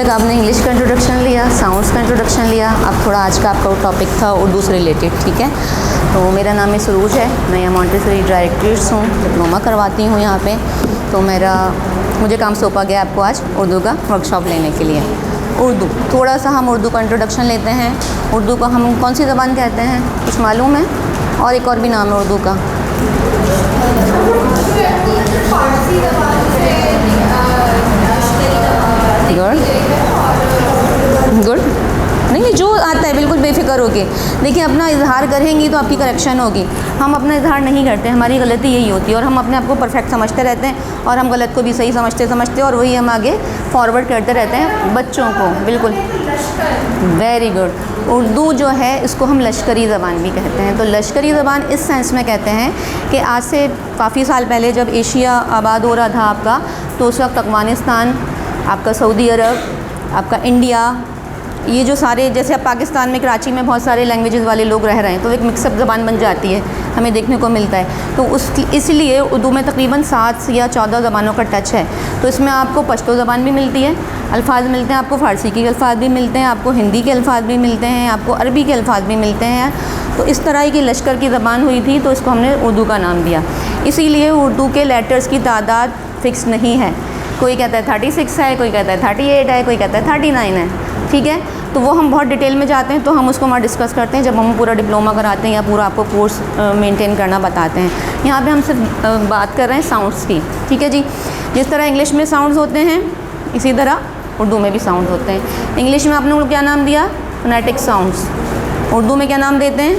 तक आपने इंग्लिश का इंट्रोडक्शन लिया, साउंड्स का इंट्रोडक्शन लिया, अब थोड़ा आज का आपका टॉपिक था उर्दू से रिलेटेड, ठीक है। तो मेरा नाम है सुरूज है, मैं यहाँ मॉन्टेसरी डायरेक्ट्रेट्स हूँ, डिप्लोमा करवाती हूँ यहाँ पे। तो मुझे काम सौंपा गया आपको आज उर्दू का वर्कशॉप लेने के लिए। उर्दू, थोड़ा सा हम उर्दू का इंट्रोडक्शन लेते हैं। उर्दू को हम कौन सी ज़बान कहते हैं, कुछ मालूम है? और एक और भी नाम है उर्दू का, गुड नहीं, जो आता है बिल्कुल बेफिक्र होके। देखिए, अपना इजहार करेंगी तो आपकी करेक्शन होगी। हम अपना इजहार नहीं करते, हमारी गलती यही होती है, और हम अपने आप को परफेक्ट समझते रहते हैं और हम गलत को भी सही समझते और वही हम आगे फॉरवर्ड करते रहते हैं बच्चों को। बिल्कुल, वेरी गुड। उर्दू जो है इसको हम लश्करी ज़बान भी कहते हैं। तो लश्करी ज़बान इस सेंस में कहते हैं कि आज से काफ़ी साल पहले जब एशिया आबाद हो रहा था आपका, तो उस वक्त अफ़गानिस्तान, आपका सऊदी अरब, आपका इंडिया, ये जो सारे, जैसे अब पाकिस्तान में कराची में बहुत सारे लैंग्वेजेस वाले लोग रह रहे हैं, तो एक मिक्सअप ज़बान बन जाती है, हमें देखने को मिलता है। तो इसलिए उर्दू में तकरीबन 7 या 14 ज़बानों का टच है। तो इसमें आपको पश्तो ज़बान भी मिलती है, अल्फाज मिलते हैं, आपको फ़ारसी के अल्फाज भी मिलते हैं, आपको हिंदी के अल्फाज भी मिलते हैं, आपको अरबी के अल्फाज भी मिलते हैं। तो इस तरह की लश्कर की ज़बान हुई थी, तो इसको हमने उर्दू का नाम दिया। इसीलिए उर्दू के लेटर्स की तादाद फ़िक्स नहीं है। कोई कहता है 36 है, कोई कहता है 38 है, कोई कहता है 39 है, ठीक है। तो वो हम बहुत डिटेल में जाते हैं, तो हम उसको वहाँ डिस्कस करते हैं जब हम पूरा डिप्लोमा कराते हैं या पूरा आपको कोर्स मेंटेन करना बताते हैं। यहाँ पे हम सिर्फ बात कर रहे हैं साउंड्स की, ठीक है जी। जिस तरह इंग्लिश में साउंड्स होते हैं, इसी तरह उर्दू में भी साउंड होते हैं। इंग्लिश में आपने क्या नाम दिया? Phonetic sounds. उर्दू में क्या नाम देते हैं?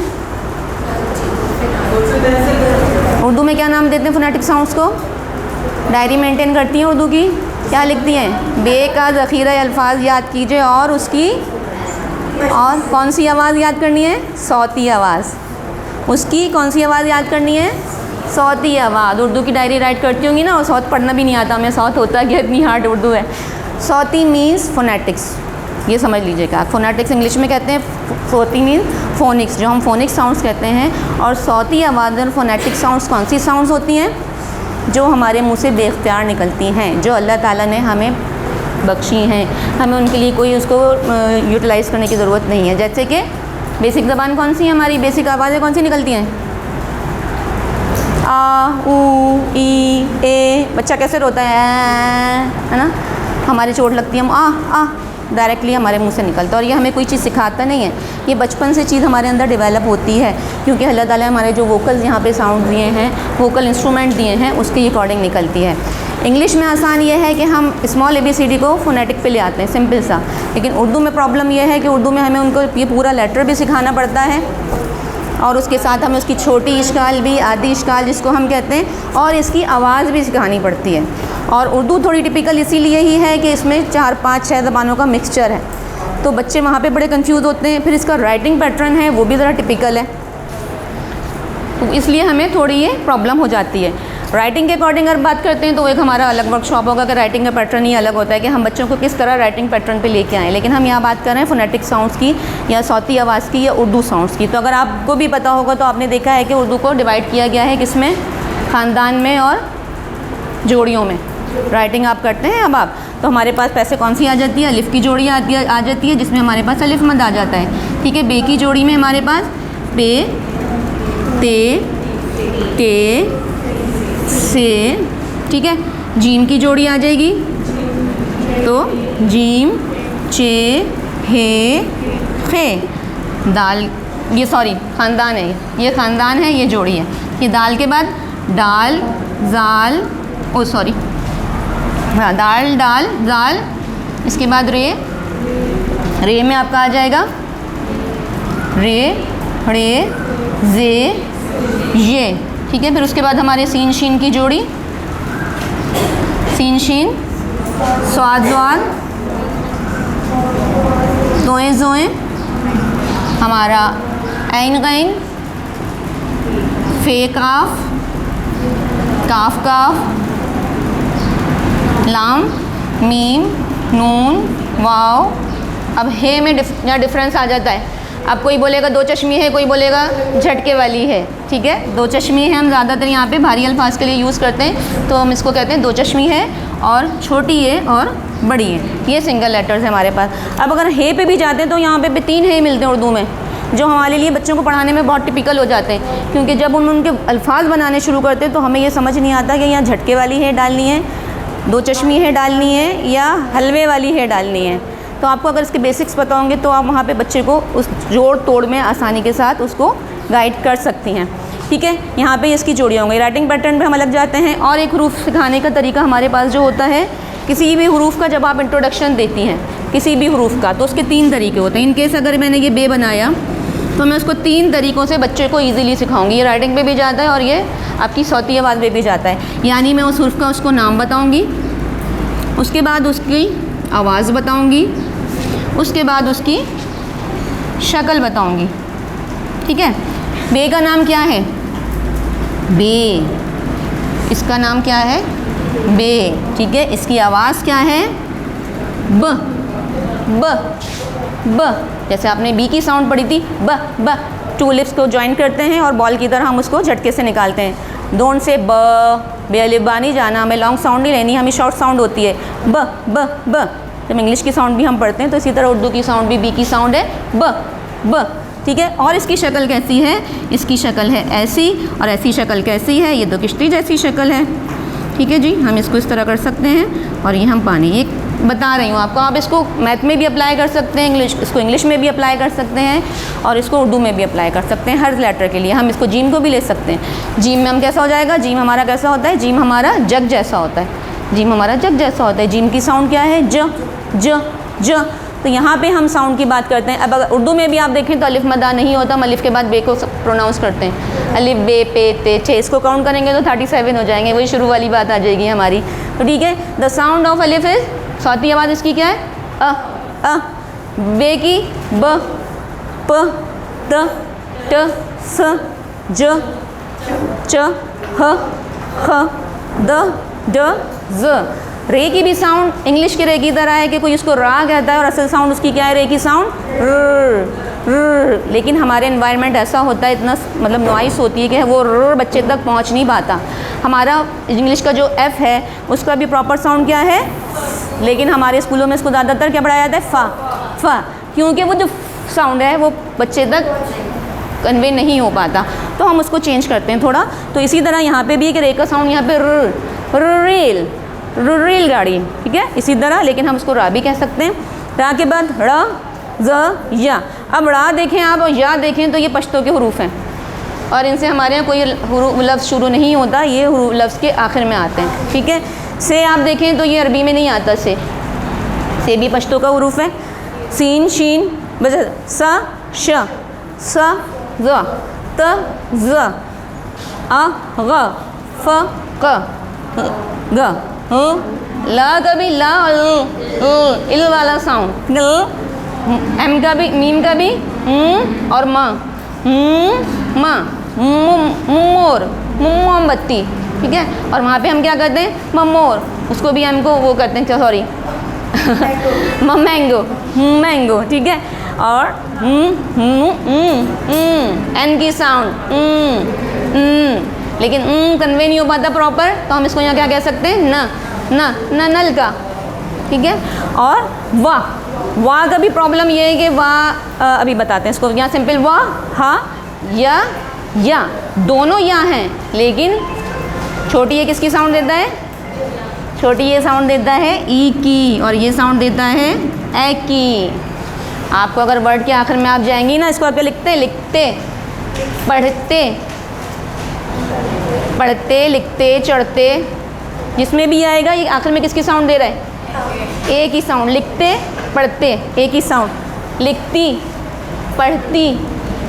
उर्दू में क्या नाम देते हैं फोनेटिक साउंड्स को? डायरी मेंटेन करती हैं उर्दू की, क्या लिखती हैं? बे का ज़ख़ीरा अल्फाज याद कीजिए और उसकी, और कौन सी आवाज़ याद करनी है? सौती आवाज़। उसकी कौन सी आवाज़ याद करनी है? सौती आवाज़। उर्दू की डायरी राइट करती होंगी ना, और सौत पढ़ना भी नहीं आता हमें, सौत होता क्या, इतनी हार्ड उर्दू है। सौती मीन्स फोनेटिक्स, ये समझ लीजिएगा। फोनेटिक्स इंग्लिश में कहते हैं, सौती मीन्स फोनिक्स, जो हम फोनिक्स साउंड्स कहते हैं। और सौती आवाज़ और फोनेटिक साउंड्स कौन सी साउंड्स होती हैं? जो हमारे मुंह से बेख्तियार निकलती हैं, जो अल्लाह ताला ने हमें बख्शी हैं, हमें उनके लिए कोई उसको यूटिलाइज़ करने की ज़रूरत नहीं है। जैसे कि बेसिक ज़बान कौन सी है हमारी, बेसिक आवाज़ें कौन सी निकलती हैं? आ, ऊ, ई, ए। बच्चा कैसे रोता है ना? हमारी चोट लगती है, हम आ डायरेक्टली हमारे मुंह से निकलता है। और ये हमें कोई चीज़ सिखाता नहीं है, ये बचपन से चीज़ हमारे अंदर डेवलप होती है, क्योंकि अल्लाह ताला हमारे जो वोकल्स यहाँ पे साउंड दिए हैं, वोकल इंस्ट्रूमेंट दिए हैं, उसके अकॉर्डिंग निकलती है। इंग्लिश में आसान ये है कि हम स्मॉल ABCD को फोनेटिक पे ले आते हैं, सिंपल सा। लेकिन उर्दू में प्रॉब्लम ये है कि उर्दू में हमें उनको ये पूरा लेटर भी सिखाना पड़ता है, और उसके साथ हमें उसकी छोटी इश्काल भी, आधी इश्काल जिसको हम कहते हैं, और इसकी आवाज़ भी सिखानी पड़ती है। और उर्दू थोड़ी टिपिकल इसीलिए ही है कि इसमें 4, 5, 6 ज़बानों का मिक्सचर है, तो बच्चे वहाँ पे बड़े कंफ्यूज होते हैं। फिर इसका राइटिंग पैटर्न है, वो भी ज़रा टिपिकल है, तो इसलिए हमें थोड़ी ये प्रॉब्लम हो जाती है। राइटिंग के अकॉर्डिंग अगर बात करते हैं तो एक हमारा अलग वर्कशॉप होगा कि राइटिंग का पैटर्न ही अलग होता है कि हम बच्चों को किस तरह राइटिंग पैटर्न पे लेके आएँ। लेकिन हम यहाँ बात कर रहे हैं फोनेटिक साउंड्स की, या सौती आवाज़ की, या उर्दू साउंड्स की। तो अगर आपको भी पता होगा तो आपने देखा है कि उर्दू को डिवाइड किया गया है किसमें? ख़ानदान में और जोड़ियों में। राइटिंग आप करते हैं अब आप, तो हमारे पास पैसे कौन सी आ जाती है? अलिफ़ की जोड़ी आ जाती है, जिसमें हमारे पास अलिफ़ मद आ जाता है, ठीक है। बे की जोड़ी में हमारे पास बे, ते, ते, से, ठीक है। जीम की जोड़ी आ जाएगी, तो जीम, चे, हे, खे। दाल, ये सॉरी ख़ानदान है, ये ख़ानदान है, ये जोड़ी है। ये दाल के बाद दाल, जाल, ओ सॉरी, हाँ, दाल, दाल, जाल, इसके बाद रे, रे में आपका आ जाएगा रे, रे, जे, ये, ठीक है। फिर उसके बाद हमारे सीन शीन की जोड़ी, सीन शीन, स्वाद स्वाद, जोए जोए, हमारा ऐन गैन, फे काफ, काफ काफ, लाम, मीम, नून, वाव। अब हे में डिफरेंस आ जाता है। अब कोई बोलेगा दो चश्मी है, कोई बोलेगा झटके वाली है, ठीक है। दो चश्मी है हम ज़्यादातर यहाँ पे भारी अल्फाज के लिए यूज़ करते हैं, तो हम इसको कहते हैं दो चश्मी है। और छोटी ए और बड़ी ए, ये सिंगल लेटर्स है हमारे पास। अब अगर हे पे भी जाते हैं तो यहाँ पे 3 हे मिलते हैं उर्दू में, जो हमारे लिए बच्चों को पढ़ाने में बहुत टिपिकल हो जाते हैं, क्योंकि जब हम उनके अल्फाज बनाने शुरू करते हैं तो हमें ये समझ नहीं आता कि यहाँ झटके वाली है डालनी है, 2 चश्मी है डालनी है, या हलवे वाली है डालनी है। तो आपको अगर इसके बेसिक्स पता होंगे तो आप वहाँ पे बच्चे को उस जोड़ तोड़ में आसानी के साथ उसको गाइड कर सकती हैं। ठीक है, यहाँ पे इसकी जोड़ियाँ होंगी। राइटिंग पैटर्न पे हम अलग जाते हैं। और एक हरूफ सिखाने का तरीका हमारे पास जो होता है, किसी भी हरूफ का जब आप इंट्रोडक्शन देती हैं किसी भी हरूफ का, तो उसके 3 तरीके होते हैं। इन केस अगर मैंने ये बे बनाया तो मैं उसको 3 तरीक़ों से बच्चे को ईज़िली सिखाऊंगी। ये राइटिंग पे भी जाता है और ये आपकी सौती आवाज़ पे भी जाता है। यानी मैं उस हरूफ का उसको नाम बताऊँगी, उसके बाद उसकी आवाज़ बताऊँगी, उसके बाद उसकी शक्ल बताऊँगी। ठीक है, बे का नाम क्या है? बे, इसका नाम क्या है? बे। ठीक है, इसकी आवाज़ क्या है? ब ब ब। जैसे आपने बी की साउंड पढ़ी थी, ब ब। 2 लिप्स को ज्वाइन करते हैं और बॉल की तरह हम उसको झटके से निकालते हैं। डोंट से ब, बेअलिफ़ नहीं जाना, हमें लॉन्ग साउंड नहीं लेनी, हमें शॉर्ट साउंड होती है ब ब ब। जब इंग्लिश की साउंड भी हम पढ़ते हैं तो इसी तरह उर्दू की साउंड भी बी की साउंड है ब ब। ठीक है, और इसकी शक्ल कैसी है? इसकी शक्ल है ऐसी, और ऐसी शक्ल कैसी है? ये 2 किश्ती जैसी शक्ल है। ठीक है जी, हम इसको इस तरह कर सकते हैं। और ये हम पानी एक बता रही हूँ आपको, आप इसको मैथ में भी अप्लाई कर सकते हैं, इसको इंग्लिश में भी अप्लाई कर सकते हैं, और इसको उर्दू में भी अप्लाई कर सकते हैं हर लेटर के लिए। हम इसको जीम को भी ले सकते हैं। जीम में हम कैसा हो जाएगा? जीम हमारा कैसा होता है? जीम हमारा जग जैसा होता है। जीम हमारा जग जैसा होता है। जीम की साउंड क्या है? ज ज ज। तो यहाँ पे हम साउंड की बात करते हैं। अब अगर उर्दू में भी आप देखें तो अलिफ मदा नहीं होता, हम अलिफ के बाद बे को प्रोनाउंस करते हैं, अलिफ बे पे ते छे। इसको काउंट करेंगे तो 37 हो जाएंगे, वही शुरू वाली बात आ जाएगी हमारी। तो ठीक है, द साउंड ऑफ अलिफ इज, सौती आवाज़ इसकी क्या है? अ। बे की ब प त ट स ज च ह ख द ड ज। रे की भी साउंड इंग्लिश के रे की तरह है कि कोई इसको रा कहता है और असल साउंड उसकी क्या है? रे की साउंड र। लेकिन हमारे एनवायरनमेंट ऐसा होता है, इतना मतलब नॉइस होती है कि वो र बच्चे तक पहुंच नहीं पाता। हमारा इंग्लिश का जो एफ़ है उसका भी प्रॉपर साउंड क्या है? लेकिन हमारे स्कूलों में इसको ज़्यादातर क्या पढ़ाया जाता है? फ़ा फ़ा, क्योंकि वो जो साउंड है वो बच्चे तक कन्वे नहीं हो पाता, तो हम उसको चेंज करते हैं थोड़ा। तो इसी तरह यहाँ पे भी है कि रे का साउंड यहाँ पे रेल, रेलगाड़ी। ठीक है, इसी तरह, लेकिन हम उसको रा भी कह सकते हैं। रा के बाद ड़ ज या। अब रा देखें आप और या देखें तो ये पश्तो के हरूफ हैं, और इनसे हमारे यहाँ कोई लफ्ज़ शुरू नहीं होता, ये लफ्ज़ के आखिर में आते हैं। ठीक है, से आप देखें तो ये अरबी में नहीं आता। से भी पश्तो का हरूफ है। सीन शीन बजा, सा श स ज त ज अ ग फ क ग ला का भी ला, इल वाला साउंड, एम का भी, मीम का भी और म मोर, मोमबत्ती। ठीक है, और वहाँ पे हम क्या करते हैं? ममोर, उसको भी एम को वो करते हैं, सॉरी मैंगो, मैंगो। ठीक है, और एन की साउंड लेकिन कन्वे नहीं हो पाता प्रॉपर, तो हम इसको यहाँ क्या कह सकते हैं? न नल का। ठीक है, और वाह का भी प्रॉब्लम ये है कि वाह अभी बताते हैं इसको। यहाँ सिंपल वाह हा या दोनों यहाँ हैं, लेकिन छोटी ये किसकी साउंड देता है? छोटी ये साउंड देता है ई की, और ये साउंड देता है ए की। आपको अगर वर्ड के आखिर में आप जाएंगी ना, इसको आप लिखते पढ़ते लिखते चढ़ते, जिसमें भी आएगा ये आखिर में किसकी साउंड दे रहा है? ए की साउंड। लिखते पढ़ते ए की साउंड, लिखती पढ़ती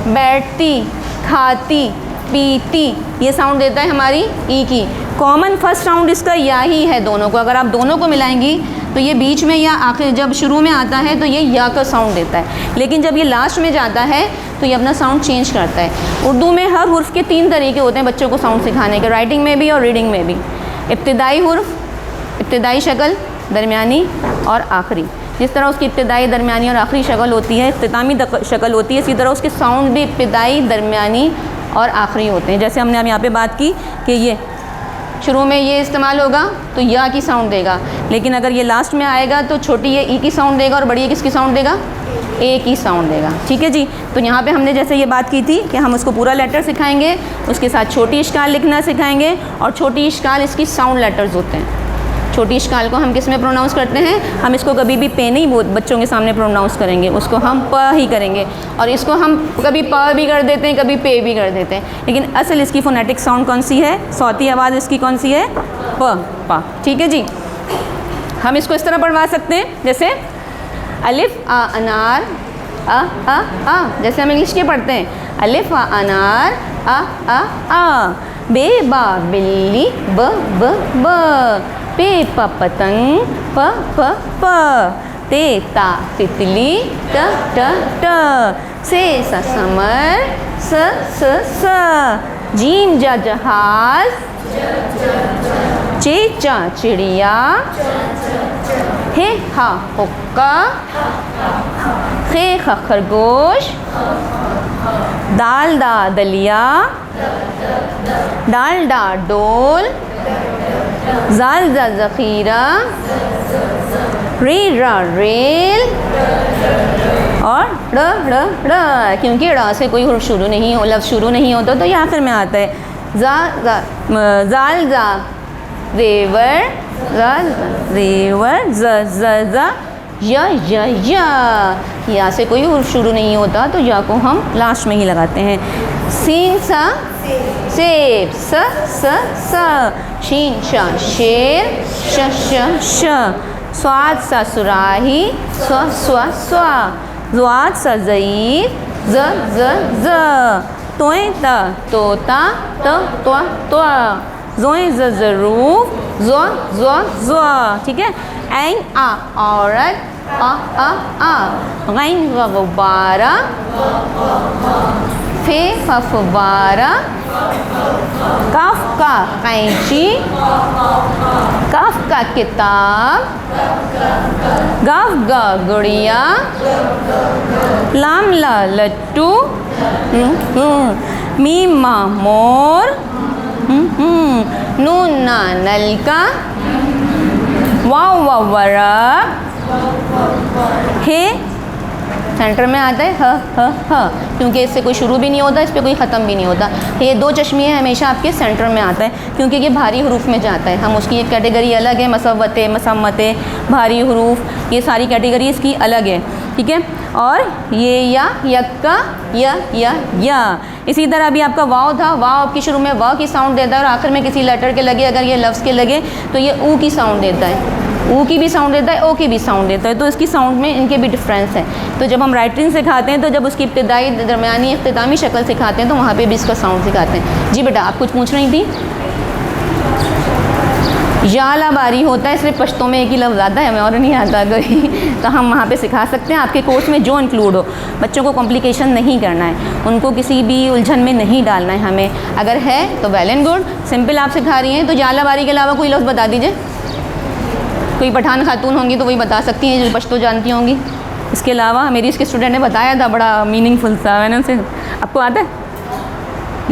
बैठती खाती पीती, ये साउंड देता है हमारी ई की। कॉमन फर्स्ट साउंड इसका या ही है दोनों को। अगर आप दोनों को मिलाएंगी तो ये बीच में या आखिर जब शुरू में आता है तो ये या का साउंड देता है, लेकिन जब ये लास्ट में जाता है तो ये अपना साउंड चेंज करता है। उर्दू में हर हुर्फ के 3 तरीके होते हैं बच्चों को साउंड सिखाने के, राइटिंग में भी और रीडिंग में भी। इब्तिदाई हुर्फ, इब्तिदाई शक्ल, दरमियानी और आखिरी। जिस तरह उसकी इब्तिदाई, दरमियानी और आखिरी शक्ल होती है, इख्तितामी शक्ल होती है, इसी तरह उसके साउंड भी इब्तिदाई, दरमियानी और आखिरी होते हैं। जैसे हमने अब यहाँ पे बात की कि ये शुरू में ये इस्तेमाल होगा तो या की साउंड देगा, लेकिन अगर ये लास्ट में आएगा तो छोटी ये ई की साउंड देगा और बड़ी ये किसकी साउंड देगा, ए की साउंड देगा। ठीक है जी। तो यहाँ पे हमने जैसे ये बात की थी कि हम उसको पूरा लेटर सिखाएंगे, उसके साथ छोटी इश्काल लिखना सिखाएंगे, और छोटी इश्काल इसकी साउंड लेटर्स होते हैं। छोटी इश्काल को हम किस में प्रोनाउंस करते हैं, हम इसको कभी भी पे नहीं बच्चों के सामने प्रोनाउंस करेंगे, उसको हम प ही करेंगे, और इसको हम कभी प भी कर देते हैं, कभी पे भी कर देते हैं, लेकिन असल इसकी फोनेटिक साउंड कौन सी है, सौती आवाज़ इसकी कौन सी है, प। ठीक है जी। हम इसको इस तरह पढ़वा सकते हैं जैसे अलिफ आ अनार आ, जैसे हम इंग्लिश के पढ़ते हैं, अलिफ आ अनार आ, बे बा बिल्ली ब पे प पतंग प, ते ता तितली ट, से स समर स, जीम जा जहाज, चे चा चिड़िया, हे हा हुक्का, खे ख खरगोश, दाल दा दलिया, डाल डा डोल, जाल जा ज़ख़ीरा, रे रा रेल, और ड़, क्योंकि ड़ से कोई हुर्फ शुरू नहीं हो, लफ्ज़ शुरू नहीं होता तो ये आखिर में आता है। जाल जा रेवर, ज या से कोई हुर्फ शुरू नहीं होता तो या को हम लास्ट में ही लगाते हैं। सीन सा सेब, स, शीन शा शेर, श, स्वाद सा सुराही, स्व, ज़्वाद सा ज़ईर, ज, तोए त तोता, त्वा, ज़ोए ज़रूफ, ज़्व। ठीक है। ऐन आ औरत, आ, गैन गुब्बारा, फे फवारा, काफ का कैंची, काफ का किताब, गाफ गा गुड़िया, लाम ला लट्टू, मीम मा मोर, नून ना नलका, वाव वर्ब, हे सेंटर में आता है, ह, क्योंकि इससे कोई शुरू भी नहीं होता, इस पर कोई ख़त्म भी नहीं होता। ये दो चश्मे हमेशा आपके सेंटर में आता है क्योंकि ये भारी हरूफ में जाता है। हम उसकी एक कैटेगरी अलग है, मसव्वते, मसम्मते, भारी हरूफ, ये सारी कैटेगरी इसकी अलग है। ठीक है। और ये या, यक्का, या। इसी तरह अभी आपका वाव था, वाव आपकी शुरू में व की साउंड देता है और आखिर में किसी लेटर के लगे, अगर ये लफ्ज़ के लगे तो ये ऊ की साउंड देता है, ऊ की भी साउंड देता है, ओ की भी साउंड देता है। तो इसकी साउंड में इनके भी डिफरेंस है। तो जब हम राइटिंग सिखाते हैं तो जब उसकी इब्तदाई, दरमियानी, इख्तितामी शक्ल सिखाते हैं तो वहाँ पे भी इसका साउंड सिखाते हैं। जी बेटा, आप कुछ पूछ रही थी? याला बारी होता है, सिर्फ पश्तो में एक ही लफ्ज़ आता है, हमें और नहीं आता कोई, तो हम वहाँ पे सिखा सकते हैं। आपके कोर्स में जो इंक्लूड हो, बच्चों को कॉम्प्लिकेशन नहीं करना है, उनको किसी भी उलझन में नहीं डालना है हमें। अगर है तो वेल एंड गुड, सिंपल आप सिखा रही हैं तो याला बारी के अलावा कोई लफ्ज़ बता दीजिए। कोई पठान खातून होंगी तो वही बता सकती हैं जो पश्तो जानती होंगी। इसके अलावा मेरी इसके स्टूडेंट ने बताया था, बड़ा मीनिंगफुल सा, मैंने उनसे, आपको आता है?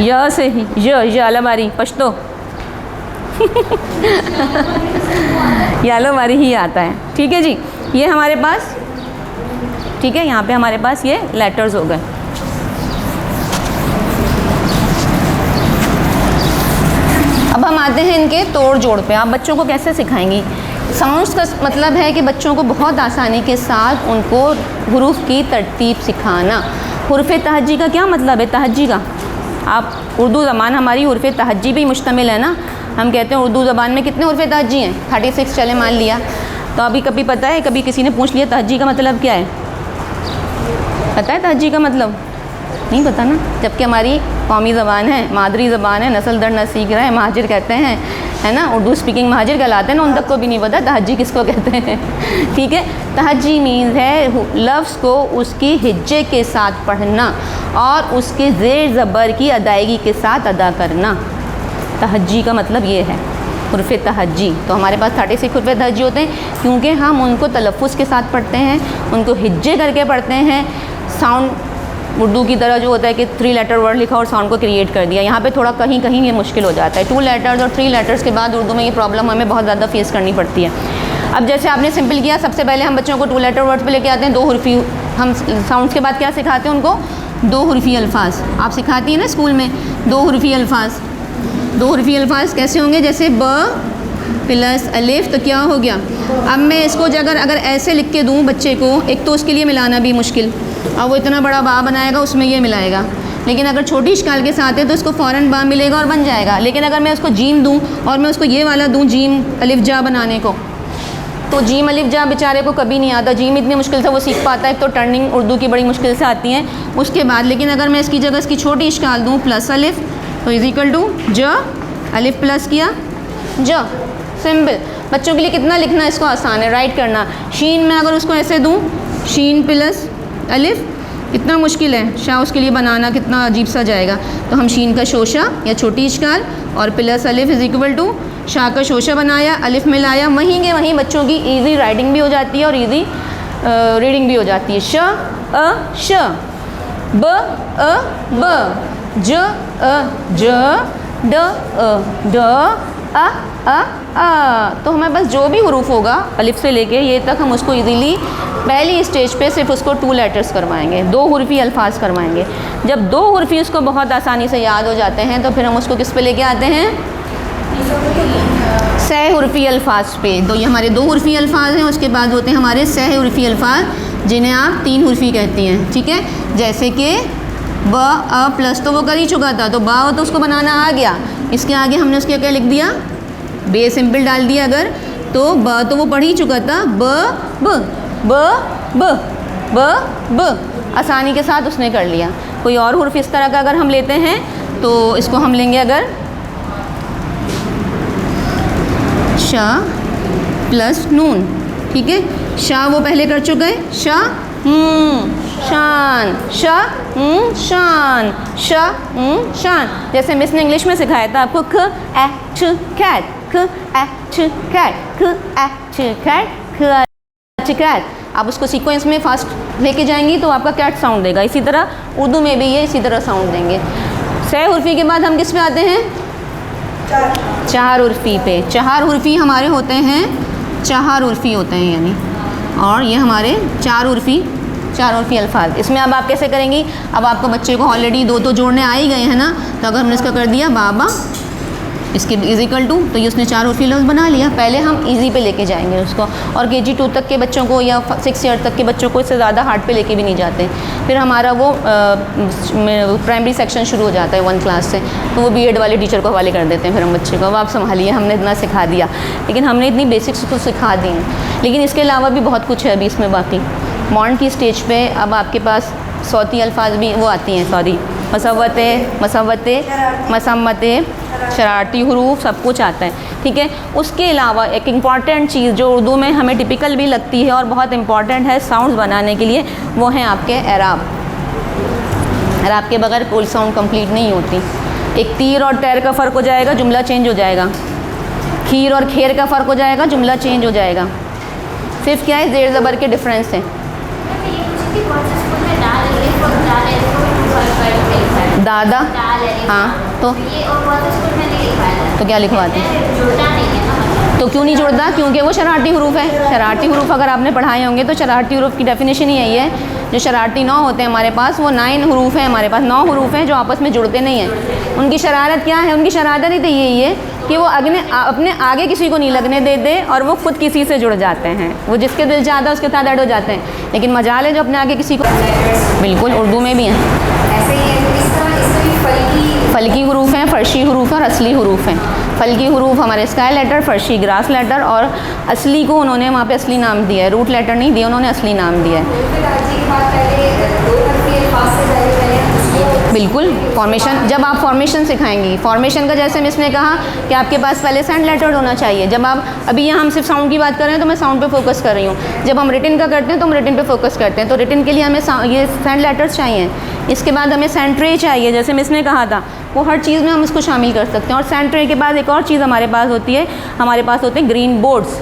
य से ही, याला बारी पश्तो यालो बारी ही आता है। ठीक है जी। ये हमारे पास, ठीक है, यहाँ पे हमारे पास ये लेटर्स हो गए। अब हम आते हैं इनके तोड़ जोड़ पे। आप बच्चों को कैसे सिखाएंगी? साउंड्स का मतलब है कि बच्चों को बहुत आसानी के साथ उनको हुरूफ की तरतीब सिखाना। हुरूफ तहज्जी का क्या मतलब है? तहज्जी का, आप उर्दू ज़बान हमारी हुरूफ तहज्जी भी मुश्तमिल है ना। हम कहते हैं उर्दू ज़बान में कितने हुरूफ तहज्जी हैं? 36 चले मान लिया। तो अभी कभी पता है, कभी किसी ने पूछ लिया तहज्जी का मतलब क्या है? पता है तहज्जी का मतलब? नहीं पता ना, जबकि हमारी कौमी ज़बान है, मादरी ज़बान है, नस्ल दर नस्ल सीख रहे हैं, महाजिर कहते हैं, है ना, उर्दू स्पीकिंग महाजिर कहलाते हैं ना, उन तक को भी नहीं पता तहज्जी किसको कहते हैं। ठीक है। तहज्जी मीन्स है लफ्ज़ को उसकी हिज्जे के साथ पढ़ना और उसके ज़ेर ज़बर की अदायगी के साथ अदा करना। तहज्जी का मतलब ये है, हुरूफ तहज्जी। तो हमारे पास 36 हुरूफ तहज्जी होते हैं क्योंकि हम उनको तलफ़्फ़ुज़ के साथ पढ़ते हैं, उनको हिज्जे करके पढ़ते हैं, साउंड उर्दू की तरह जो होता है कि 3 लेटर वर्ड लिखा और साउंड को क्रिएट कर दिया। यहाँ पे थोड़ा कहीं कहीं ये मुश्किल हो जाता है। 2 लेटर्स और 3 लेटर्स के बाद उर्दू में ये प्रॉब्लम हमें बहुत ज़्यादा फेस करनी पड़ती है। अब जैसे आपने सिंपल किया, सबसे पहले हम बच्चों को 2 लेटर वर्ड्स पे लेके आते हैं। 2 हुर्फी, हम साउंड्स के बाद क्या सिखाते हैं उनको? 2 हुर्फी अल्फाज। आप सिखाती हैं ना स्कूल में 2 हुर्फी अल्फाज। 2 हुर्फी अल्फाज कैसे होंगे? जैसे ब प्लस अलिफ, तो क्या हो गया? अब मैं इसको अगर ऐसे लिख के दूँ बच्चे को, एक तो उसके लिए मिलाना भी मुश्किल, अब वो इतना बड़ा बा बनाएगा, उसमें ये मिलाएगा। लेकिन अगर छोटी इश्काल के साथ है तो उसको फ़ौरन बा मिलेगा और बन जाएगा। लेकिन अगर मैं उसको जीम दूँ और मैं उसको ये वाला दूँ जीम अलिफ जा बनाने को, तो जीम अलिफ जा बेचारे को कभी नहीं आता। जीम इतनी मुश्किल से वो सीख पाता है, तो टर्निंग उर्दू की बड़ी मुश्किल से आती है उसके बाद। लेकिन अगर मैं इसकी जगह इसकी छोटी इश्काल दूँ प्लस अलिफ, तो इज इक्वल टू ज, अलिफ प्लस किया ज, सिंपल। बच्चों के लिए कितना लिखना इसको आसान है, राइट करना। शीन में अगर उसको ऐसे दूँ, शीन प्लस अलिफ, कितना मुश्किल है शाह उसके लिए बनाना, कितना अजीब सा जाएगा। तो हम शीन का शोशा या छोटी इश्काल और प्लस अलिफ इज इक्वल टू शाह का शोशा बनाया, अलिफ मिलाया, वहीं के वहीं बच्चों की इजी राइटिंग भी हो जाती है और इजी रीडिंग भी हो जाती है। श अ श, ब अ ब, ज अ ज, ड अ ड, आ। तो हमें बस जो भी हुरूफ होगा अलिफ से लेके ये तक हम उसको इजीली पहली स्टेज पे सिर्फ उसको 2 लेटर्स करवाएंगे, 2 हुर्फी अल्फाज करवाएंगे। जब 2 हुर्फी उसको बहुत आसानी से याद हो जाते हैं तो फिर हम उसको किस पे लेके आते हैं? सह हुर्फी अल्फाज पे। तो ये हमारे 2 हुर्फी अल्फाज हैं, उसके बाद होते हैं हमारे सह हुर्फी अल्फाज, जिन्हें आप 3 हुर्फी कहती हैं, ठीक है। जैसे कि ब अ प्लस तो वो कर ही चुका था, तो बा तो उसको बनाना आ गया। इसके आगे हमने उसके क्या लिख दिया? बे सिंपल डाल दिया अगर, तो ब तो वो पढ़ ही चुका था, ब ब ब ब ब ब, आसानी के साथ उसने कर लिया। कोई और हुर्फ इस तरह का अगर हम लेते हैं तो इसको हम लेंगे अगर शा प्लस नून, ठीक है। शाह वो पहले कर चुका है, शाह शान, शाह शान, शाह शान। जैसे मिस ने इंग्लिश में सिखाया था आपको ख ए च कैट, ख ए च कैट, ख ए च कैट, ख ए च कैट। आप उसको सीक्वेंस में फास्ट लेके जाएंगी तो आपका कैट साउंड देगा। इसी तरह उर्दू में भी ये इसी तरह साउंड देंगे। सह हुर्फी के बाद हम किस पे आते हैं? 4 हुर्फी पे। 4 हुर्फी हमारे होते हैं, 4 हुर्फी होते हैं यानी, और ये हमारे 4 हुर्फी अल्फाज। इसमें अब आप कैसे करेंगी? अब आपको बच्चे को ऑलरेडी 2 तो जोड़ने आ ही गए हैं ना, तो अगर हमने इसका कर दिया बाबा, इसके इज इक्वल टू, तो ये उसने 4 हुर्फी लफ्ज़ बना लिया। पहले हम इजी पे लेके जाएंगे उसको, और KG 2 तक के बच्चों को या 6 ईयर तक के बच्चों को इससे ज़्यादा हार्ड पे लेके भी नहीं जाते। फिर हमारा वो प्राइमरी सेक्शन शुरू हो जाता है 1 क्लास से, तो वो BEd वाले टीचर को हवाले कर देते हैं फिर हम बच्चे को। अब आप संभालिए, हमने इतना सिखा दिया, लेकिन हमने इतनी बेसिक्स तो सिखा दी हैं, लेकिन इसके अलावा भी बहुत कुछ है अभी इसमें बाकी। मॉडर्न की स्टेज पे अब आपके पास सौती अल्फाज भी वो आती हैं, सॉरी मसव्वते, मसम्मते, शरारती हुरूफ, सब कुछ आता है, ठीक है। उसके अलावा एक इम्पॉर्टेंट चीज़ जो उर्दू में हमें टिपिकल भी लगती है और बहुत इम्पॉर्टेंट है साउंड्स बनाने के लिए, वो हैं आपके एराब। एराब के बगैर कोई साउंड कंप्लीट नहीं होती। एक तीर और तैर का फ़र्क हो जाएगा, जुमला चेंज हो जाएगा। खीर और खेर का फ़र्क हो जाएगा, जुमला चेंज हो जाएगा। सिर्फ क्या है, ज़ेर ज़बर के डिफरेंस हैं। दादा, हाँ, तो क्या लिखवाते हैं? तो क्यों नहीं जुड़ता? क्योंकि वो शरारती हुरूफ है। शरारती हुरूफ अगर आपने पढ़ाए होंगे तो शरारती हुरूफ की डेफिनेशन ही यही है, जो शरारती 9 होते हैं हमारे पास, वो 9 हुरूफ हैं हमारे पास, 9 हुरूफ हैं जो आपस में जुड़ते नहीं हैं। उनकी शरारत क्या है? उनकी शरारत ही तो यही है कि वो अपने आगे किसी को नहीं लगने देते और वो खुद किसी से जुड़ जाते हैं। वो जिसके दिल चाहता है उसके साथ ऐड हो जाते हैं, लेकिन मजाल है जो अपने आगे किसी को, बिल्कुल उर्दू में भी हैं ऐसे ही। फल्की हुरूफ हैं, फर्शी हुरूफ और असली हुरूफ हैं। फल्की हुरूफ हमारे स्काई लेटर, फर्शी ग्रास लेटर, और असली को उन्होंने वहाँ पे असली नाम दिया है, रूट लेटर नहीं दिया, उन्होंने असली नाम दिया है। बिल्कुल फॉर्मेशन, जब आप फॉर्मेशन सिखाएंगी, फॉर्मेशन का जैसे मिस ने कहा कि आपके पास पहले सेंड लेटर होना चाहिए। जब आप अभी यहाँ हम सिर्फ साउंड की बात कर रहे हैं तो मैं साउंड पे फोकस कर रही हूँ। जब हम रिटन का करते हैं तो हम रिटन पे फोकस करते हैं। तो रिटन के लिए हमें ये सेंड लेटर्स चाहिए। इसके बाद हमें सेंड ट्रे चाहिए, जैसे मिस ने कहा था, वो हर चीज़ में हम इसको शामिल कर सकते हैं। और सेंड ट्रे के बाद एक और चीज़ हमारे पास होती है, हमारे पास होते हैं ग्रीन बोर्ड्स,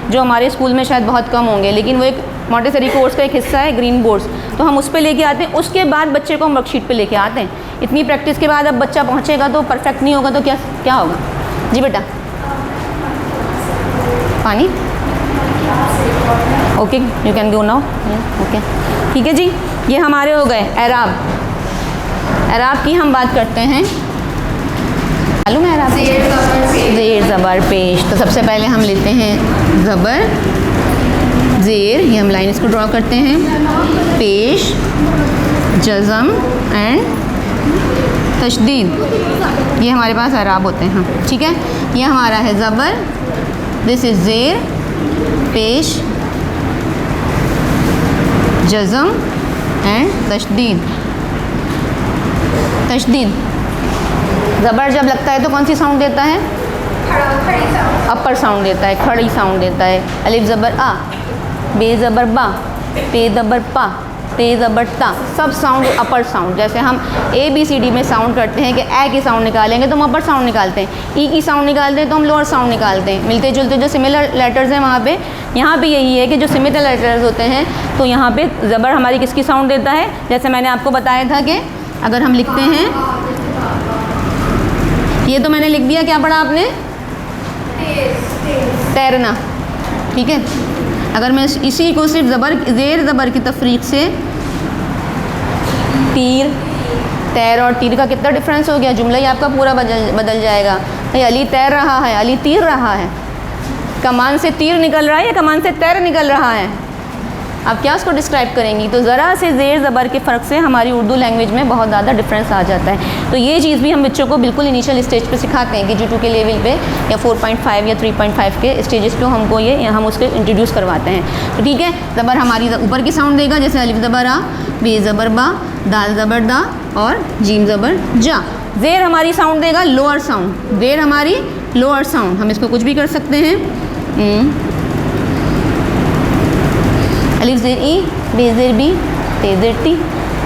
जो हमारे स्कूल में शायद बहुत कम होंगे, लेकिन वो एक मॉन्टेसरी कोर्स का एक हिस्सा है ग्रीन बोर्ड्स, तो हम उस पर लेके आते हैं। उसके बाद बच्चे को हम वर्कशीट पे लेके आते हैं। इतनी प्रैक्टिस के बाद अब बच्चा पहुँचेगा तो परफेक्ट नहीं होगा तो क्या क्या होगा? जी बेटा, पानी okay, you can go now. Okay ठीक है जी, ये हमारे हो गए एराब। एराब की हम बात करते हैं, मालूम है एराब? ज़ेर ज़बर पेश। तो सबसे पहले हम लेते हैं ज़बर ज़ेर, ये हम लाइन इसको ड्रॉ करते हैं, पेश, जज़म एंड तशदीद, ये हमारे पास एराब होते हैं। हाँ ठीक है, ये हमारा है ज़बर, दिस इज़ ज़ेर, पेश, जज़म एंड तशदीद। तशदीद ज़बर जब लगता है तो कौन सी साउंड देता है? अपर साउंड देता है, खड़ी साउंड देता है। अलिफ ज़बर आ, बे ज़बर बा, पे ज़बर पा, ते ज़बर ता, सब साउंड अपर साउंड। जैसे हम ABCD में साउंड करते हैं कि ए की साउंड निकालेंगे तो हम अपर साउंड निकालते हैं, ई की साउंड निकालते हैं तो हम लोअर साउंड निकालते हैं। मिलते जुलते जो सिमिलर लेटर्स हैं वहाँ पे, यहाँ पे यही है कि जो सिमिलर लेटर्स होते हैं तो यहाँ पे ज़बर हमारी किसकी साउंड देता है? जैसे मैंने आपको बताया था कि अगर हम लिखते हैं, ये तो मैंने लिख दिया, क्या पढ़ा आपने? तैरना। ठीक है, अगर मैं इसी को सिर्फ ज़बर ज़ेर ज़बर की तफरीक से, तीर, तैर और तीर का कितना डिफरेंस हो गया, जुमला ही आपका पूरा बदल जाएगा। भाई अली तैर रहा है, अली तीर रहा है। कमान से तीर निकल रहा है या कमान से तैर निकल रहा है? आप क्या उसको डिस्क्राइब करेंगी? तो ज़रा से ज़ेर ज़बर के फ़र्क से हमारी उर्दू लैंग्वेज में बहुत ज़्यादा डिफरेंस आ जाता है। तो ये चीज़ भी हम बच्चों को बिल्कुल इनिशियल स्टेज पे सिखाते हैं कि KG 2 के लेवल पे या 4.5 या 3.5 के स्टेजेस पे हमको ये हम उसको इंट्रोड्यूस करवाते हैं। तो ठीक है, ज़बर हमारी ऊपर की साउंड देगा, जैसे अलिफ ज़बर आ, बे ज़बर बा, दाल ज़बर दा और जीम ज़बर जा। ज़ेर हमारी साउंड देगा लोअर साउंड, ज़ेर हमारी लोअर साउंड। हम इसको कुछ भी कर सकते हैं, अलिफ ज़ेर ई, बे ज़ेर बी, ते ज़ेर ती,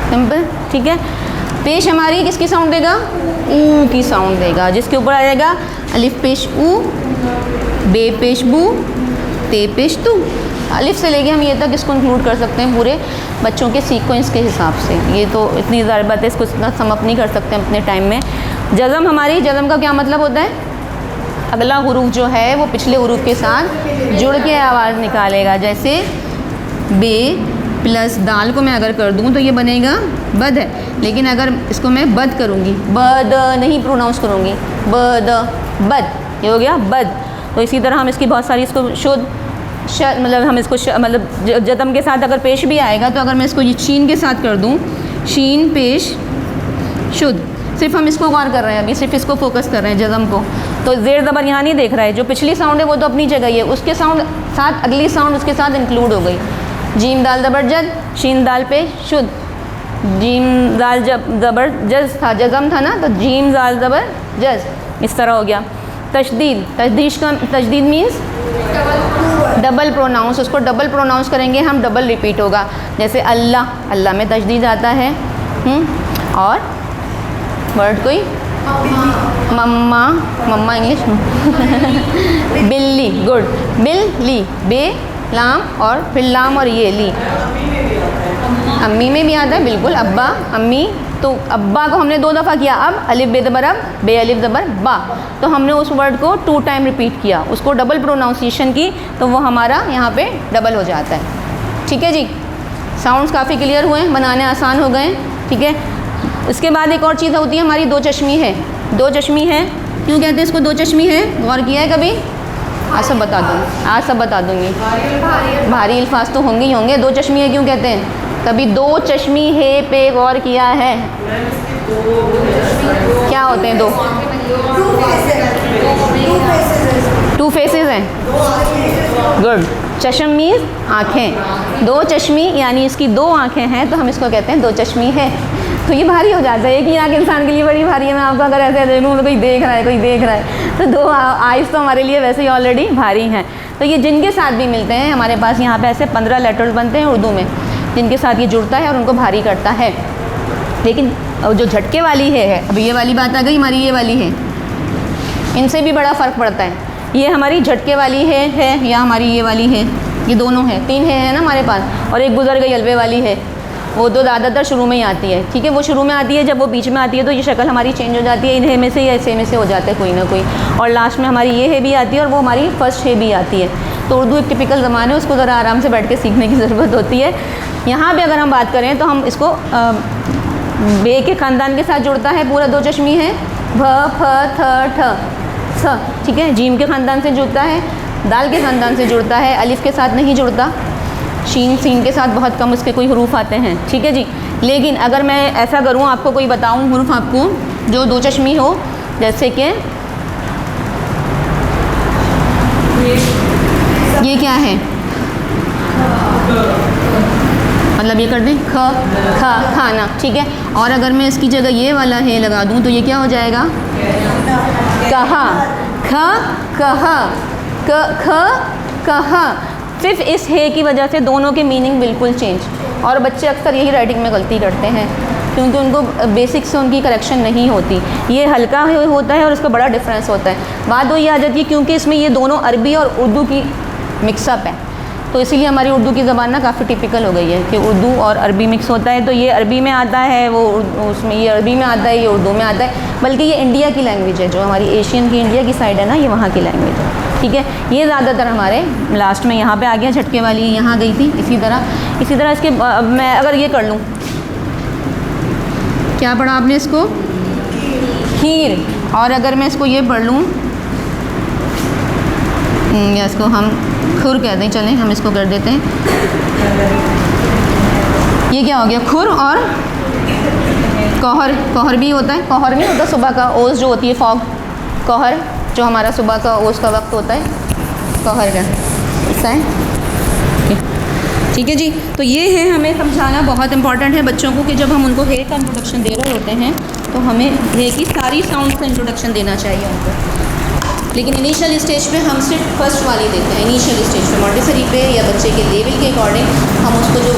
सिंपल। ठीक है, पेश हमारी किसकी साउंड देगा? ऊ की साउंड देगा, जिसके ऊपर आ जाएगा अलिफ पेश ऊ, बे पेश बू, ते पेश तू। अलिफ से लेके हम ये तक इसको इंक्लूड कर सकते हैं पूरे बच्चों के सीक्वेंस के हिसाब से। ये तो इतनी ज़्यादा बात है, इसको इतना समअप नहीं कर सकते हम अपने टाइम में। जज़म हमारी, जज़म का क्या मतलब होता है? अगला हुरूफ जो है वो पिछले हुरूफ के साथ जुड़ के आवाज़ निकालेगा। जैसे बे प्लस दाल को मैं अगर कर दूँ तो ये बनेगा बद है, लेकिन अगर इसको मैं बद करूँगी, बद नहीं प्रोनाउंस करूँगी, बद बद, ये हो गया बद। तो इसी तरह हम इसकी बहुत सारी इसको शुद्ध मतलब हम इसको मतलब जज़म के साथ अगर पेश भी आएगा तो अगर मैं इसको ये शीन के साथ कर दूँ, शीन पेश शुद्ध, सिर्फ हम इसको गौर कर रहे हैं, अभी सिर्फ इसको फोकस कर रहे हैं जज़म को। तो ज़ेर ज़बर यहाँ नहीं देख रहा है, जो पिछली साउंड है वो तो अपनी जगह ही है, उसके साउंड साथ अगली साउंड उसके साथ इंक्लूड हो गई। जीम दाल ज़बर जद, शीन दाल पे शुद्ध, जीम दाल ज़बर जज था, जज़म था ना, तो जीम दाल ज़बर जज, इस तरह हो गया। तशदीद, तशदीद मीन्स डबल प्रोनाउंस, उसको डबल प्रोनाउंस करेंगे हम, डबल रिपीट होगा। जैसे अल्लाह, अल्लाह में तशदीद आता है। और वर्ड कोई, मम्मा, मम्मा इंग्लिश बिल्ली, गुड, बिल्ली, बे लाम और फिर लाम और ये ली। अम्मी में भी आता है, बिल्कुल, अब्बा, अम्मी। तो अब्बा को हमने 2 दफ़ा किया, अब अलिफ बे ज़बर अब, बे अलिफ ज़बर बा, तो हमने उस वर्ड को 2 टाइम रिपीट किया, उसको डबल प्रोनाउंसिएशन की, तो वो हमारा यहाँ पे डबल हो जाता है। ठीक है जी, साउंड्स काफ़ी क्लियर हुए, बनाने आसान हो गए। ठीक है, इसके बाद एक और चीज़ होती है हमारी, 2 चश्मी है। 2 चश्मी है, क्यों कहते हैं इसको 2 चश्मी है? गौर किया है कभी? आज सब बता दूँगी, आज सब बता दूँगी। भारी अल्फाज तो होंगे ही होंगे। 2 चश्मी है क्यों कहते हैं? कभी 2 चश्मी है पे गौर किया है? क्या होते हैं 2? 2 फेसेस हैं, गुड। चश्म मीन्स आँखें, 2 चश्मी यानी इसकी 2 आँखें हैं, तो हम इसको कहते हैं 2 चश्मी है। तो ये भारी हो जाता है, एक ही आँख इंसान के लिए बड़ी भारी है। मैं आपको अगर ऐसे देखूँ तो कोई देख रहा है, कोई देख रहा है, तो 2 आइज़ तो हमारे लिए वैसे ही ऑलरेडी भारी हैं। तो ये जिनके साथ भी मिलते हैं, हमारे पास यहाँ पे ऐसे 15 लेटर्स बनते हैं उर्दू में, जिनके साथ ये जुड़ता है और उनको भारी करता है। लेकिन जो झटके वाली है, अब ये वाली बात आ गई हमारी, ये वाली है, इनसे भी बड़ा फ़र्क पड़ता है। ये हमारी झटके वाली है या हमारी ये वाली है, ये दोनों है, 3 है ना हमारे पास, और एक गुजर गई हलवे वाली है, वो तो ज़्यादातर शुरू में ही आती है, ठीक है। वो शुरू में आती है, जब वो बीच में आती है तो ये शक्ल हमारी चेंज हो जाती है, इन है में से या ऐसे में से हो जाता है कोई ना कोई, और लास्ट में हमारी ये है भी आती है और वो हमारी फर्स्ट है भी आती है। तो उर्दू एक टिपिकल ज़बान है, उसको ज़रा आराम से बैठ के सीखने की ज़रूरत होती है। यहाँ पे अगर हम बात करें तो हम इसको बे के ख़ानदान के साथ जुड़ता है, पूरा दो चश्मी है, भ फ थ ठ स, ठीक है। जीम के ख़ानदान से जुड़ता है, दाल के ख़ानदान से जुड़ता है, अलिफ के साथ नहीं जुड़ता, शीन सीन के साथ बहुत कम उसके कोई हरूफ आते हैं, ठीक है जी। लेकिन अगर मैं ऐसा करूँ, आपको कोई बताऊँ हरूफ आपको जो दो चश्मी हो, जैसे कि ये क्या है, मतलब ये कर दें ख ख खाना, ठीक है। और अगर मैं इसकी जगह ये वाला है लगा दूँ तो ये क्या हो जाएगा, कहा, ख कह, क ख कहा। सिर्फ इस है की वजह से दोनों के मीनिंग बिल्कुल चेंज, और बच्चे अक्सर यही राइटिंग में गलती करते हैं क्योंकि उनको बेसिक से उनकी करेक्शन नहीं होती। ये हल्का होता है और इसका बड़ा डिफरेंस होता है। बात वही आ जाती है क्योंकि इसमें ये दोनों अरबी और उर्दू की मिक्सअप है, तो इसीलिए हमारी उर्दू की ज़बान ना काफ़ी टिपिकल हो गई है कि उर्दू और अरबी मिक्स होता है। तो ये अरबी में आता है, वो उसमें ये अरबी में आता है, ये उर्दू में आता है, बल्कि ये इंडिया की लैंग्वेज है, जो हमारी एशियन की इंडिया की साइड है ना, ये वहाँ की लैंग्वेज है, ठीक है। ये ज़्यादातर हमारे लास्ट में यहाँ पे आ गया, झटके वाली यहाँ गई थी। इसी तरह इसके मैं अगर ये कर लूँ, क्या पढ़ा आपने इसको, खीर, और अगर मैं इसको ये पढ़ लूँ, या इसको हम खुर कहते हैं, चलें हम इसको कर देते हैं, ये क्या हो गया, खुर और कहर। कहर भी होता है, कहर नहीं होता सुबह का ओस जो होती है, फॉग, कहर जो हमारा सुबह का ओस का वक्त होता है, कहर का ऐसा है, ठीक है जी। तो ये है, हमें समझाना बहुत इंपॉर्टेंट है बच्चों को कि जब हम उनको हे का इंट्रोडक्शन दे रहे होते हैं तो हमें हे की सारी साउंड का इंट्रोडक्शन देना चाहिए उनको। लेकिन इनिशियल स्टेज पे हम सिर्फ फर्स्ट वाली देते हैं, इनिशियल स्टेज पे मॉन्टेसरी पे या बच्चे के लेवल के अकॉर्डिंग हम उसको जो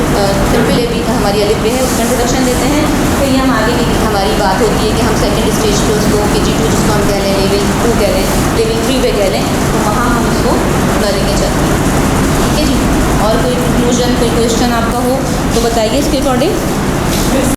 सिंपल हमारी अलिफ पे है उसका इंट्रोडक्शन देते हैं। फिर ये हम आगे की हमारी बात होती है कि हम सेकंड स्टेज पे उसको KG2 जिसको हम कह लें, लेवल 2 कह लें, लेवल 3 पे कह लें, तो वहाँ हम उसको करेंगे चलते हैं, ठीक है जी। और कोई कंक्लूजन, कोई क्वेश्चन आपका हो तो बताइए इसके अकॉर्डिंग।